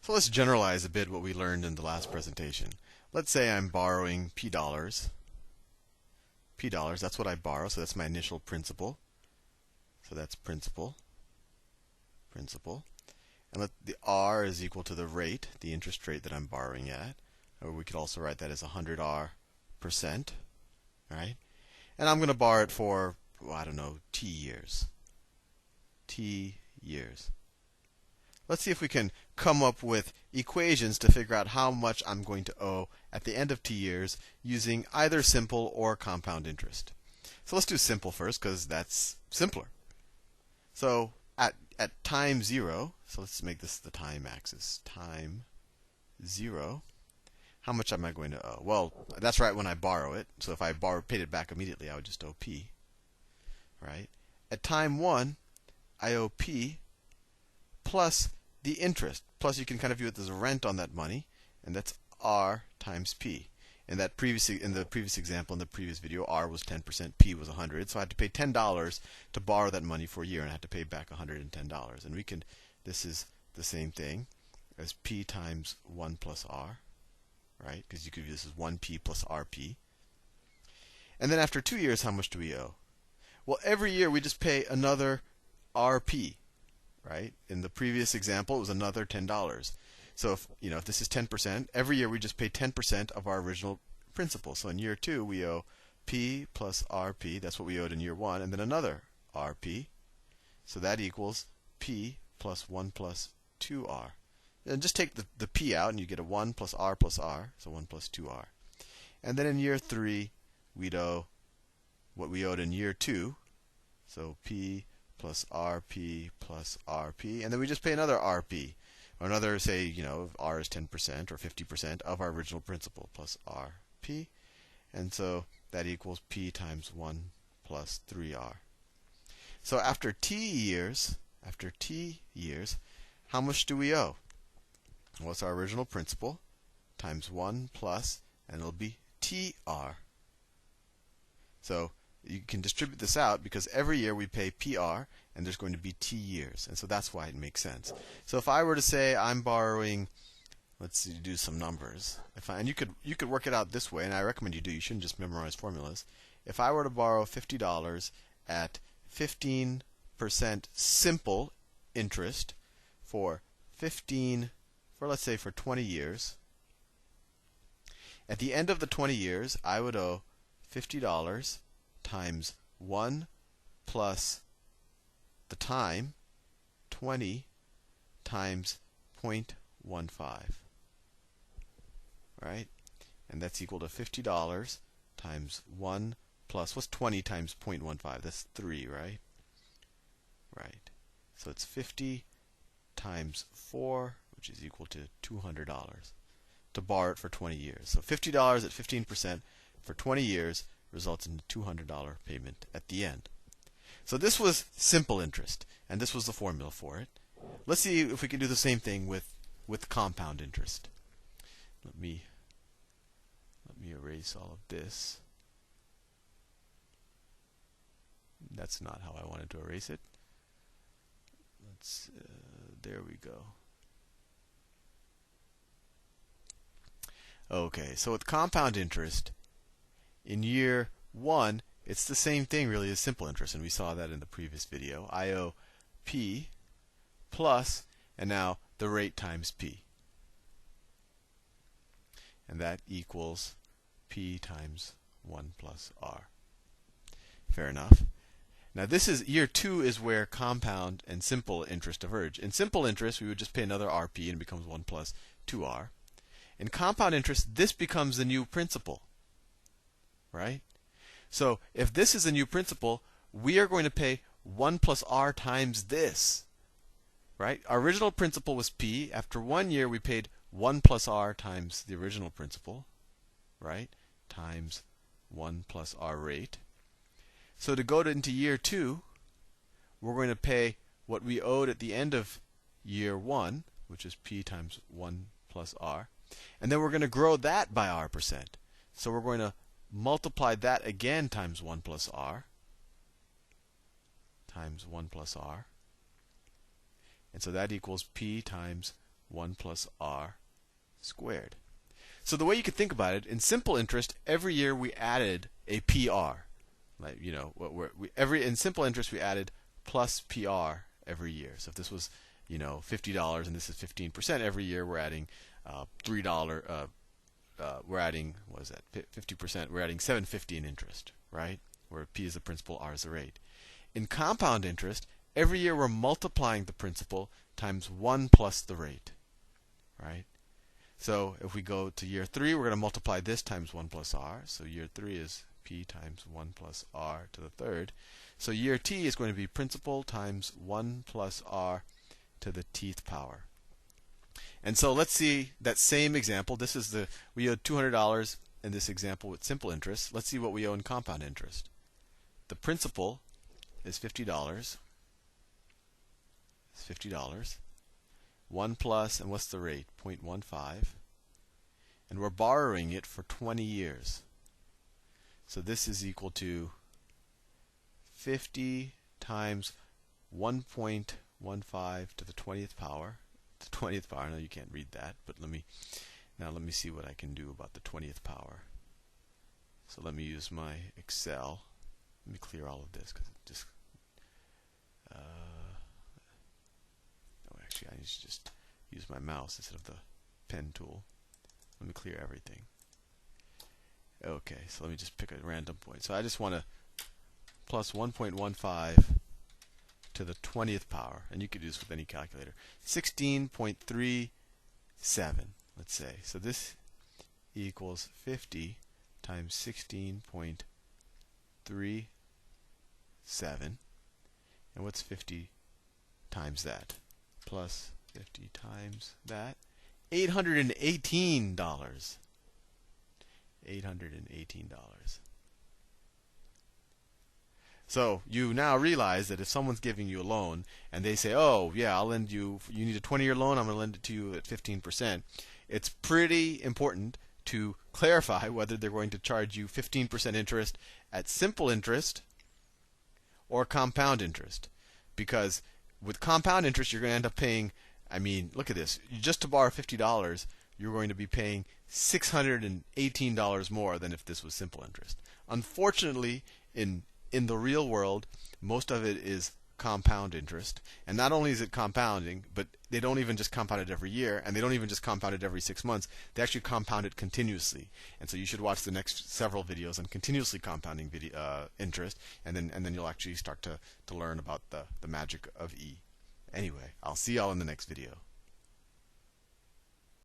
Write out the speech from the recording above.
So let's generalize a bit what we learned in the last presentation. Let's say I'm borrowing P dollars. P dollars, that's what I borrow, so that's my initial principal. So that's principal. And let the R is equal to the rate, the interest rate that I'm borrowing at. Or we could also write that as 100%, right? And I'm going to borrow it for, well, I don't know, T years. T years. Let's see if we can come up with equations to figure out how much I'm going to owe at the end of T years using either simple or compound interest. So let's do simple first because that's simpler. So at time 0, so let's make this the time axis. Time 0, how much am I going to owe? Well, that's right when I borrow it. So if I paid it back immediately, I would just owe P. Right? At time 1, I owe P plus the interest. Plus, you can kind of view it as a rent on that money, and that's R times P. In the previous example, in the previous video, R was 10%, P was 100. So I had to pay $10 to borrow that money for a year, and I had to pay back $110. And this is the same thing as P times 1 plus R, right? Because you could view this as 1P plus RP. And then after 2 years, how much do we owe? Well, every year we just pay another RP. Right? In the previous example, it was another $10. So if this is 10%, every year we just pay 10% of our original principal. So in year 2, we owe P plus RP. That's what we owed in year 1, and then another RP. So that equals P plus 1 plus 2R. And just take the P out, and you get a 1 plus R plus R. So 1 plus 2R. And then in year 3, we'd owe what we owed in year 2. So P plus RP plus RP, and then we just pay another RP, or another, say, R is 10% or 50% of our original principal plus RP, and so that equals P times 1 plus 3R. So after T years, how much do we owe? Well, it's our original principal times 1 plus, and it'll be TR. So you can distribute this out because every year we pay PR and there's going to be T years. And so that's why it makes sense. So if I were to say I'm borrowing, let's see, do some numbers. And you could work it out this way, and I recommend you do. You shouldn't just memorize formulas. If I were to borrow $50 at 15% simple interest for let's say for 20 years, at the end of the 20 years, I would owe $50 times 1 plus the time, 20 times 0.15. Right? And that's equal to $50 times 1 plus, what's 20 times 0.15? That's 3, right? Right. So it's 50 times 4, which is equal to $200 to borrow it for 20 years. So $50 at 15% for 20 years results in a $200 payment at the end. So this was simple interest, and this was the formula for it. Let's see if we can do the same thing with compound interest. Let me erase all of this. That's not how I wanted to erase it. There we go. Okay, so with compound interest, in year 1, it's the same thing really as simple interest, and we saw that in the previous video. I owe P plus, and now the rate times P. And that equals P times 1 plus R. Fair enough. Now this is year 2 is where compound and simple interest diverge. In simple interest, we would just pay another RP and it becomes 1 plus 2R. In compound interest, this becomes the new principal. Right? So if this is a new principal, we are going to pay 1 plus R times this. Right? Our original principal was P. After 1 year, we paid 1 plus R times the original principal. Right? Times 1 plus R rate. So to go into year 2, we're going to pay what we owed at the end of year 1, which is P times 1 plus R. And then we're going to grow that by R%. So we're going to multiply that again times 1 plus R. Times 1 plus R. And so that equals P times 1 plus r squared. So the way you could think about it, in simple interest, every year we added a PR. Like, you know, in simple interest we added plus PR every year. So if this was, you know, $50 and this is 15%, every year we're adding $3. We're adding, what is that? 50%. We're adding $7.50 in interest, right? Where P is the principal, R is the rate. In compound interest, every year we're multiplying the principal times 1 plus the rate, right? So if we go to year 3, we're going to multiply this times 1 plus r. So year 3 is P times 1 plus r to the third. So year t is going to be principal times 1 plus r to the tth power. And so let's see that same example. This is we owed $200 in this example with simple interest. Let's see what we owe in compound interest. The principal is $50. It's $50. 1 plus, and what's the rate? 0.15. And we're borrowing it for 20 years. So this is equal to 50 times 1.15 to the 20th power. The 20th power, I know you can't read that, but let me see what I can do about the 20th power. So let me use my Excel. Let me clear all of this because it just actually I need to just use my mouse instead of the pen tool. Let me clear everything. Okay, so let me just pick a random point. So I just want to plus 1.15 to the 20th power, and you could do this with any calculator. 16.37, let's say. So this equals 50 times 16.37. And what's 50 times that? Plus 50 times that. $818. $818. So you now realize that if someone's giving you a loan and they say, oh, yeah, I'll lend you need a 20-year loan, I'm going to lend it to you at 15%, it's pretty important to clarify whether they're going to charge you 15% interest at simple interest or compound interest. Because with compound interest, you're going to end up paying, I mean, look at this. Just to borrow $50, you're going to be paying $618 more than if this was simple interest. Unfortunately, in the real world, most of it is compound interest. And not only is it compounding, but they don't even just compound it every year, and they don't even just compound it every 6 months. They actually compound it continuously. And so you should watch the next several videos on continuously compounding interest, and then you'll actually start to learn about the magic of E. Anyway, I'll see y'all in the next video.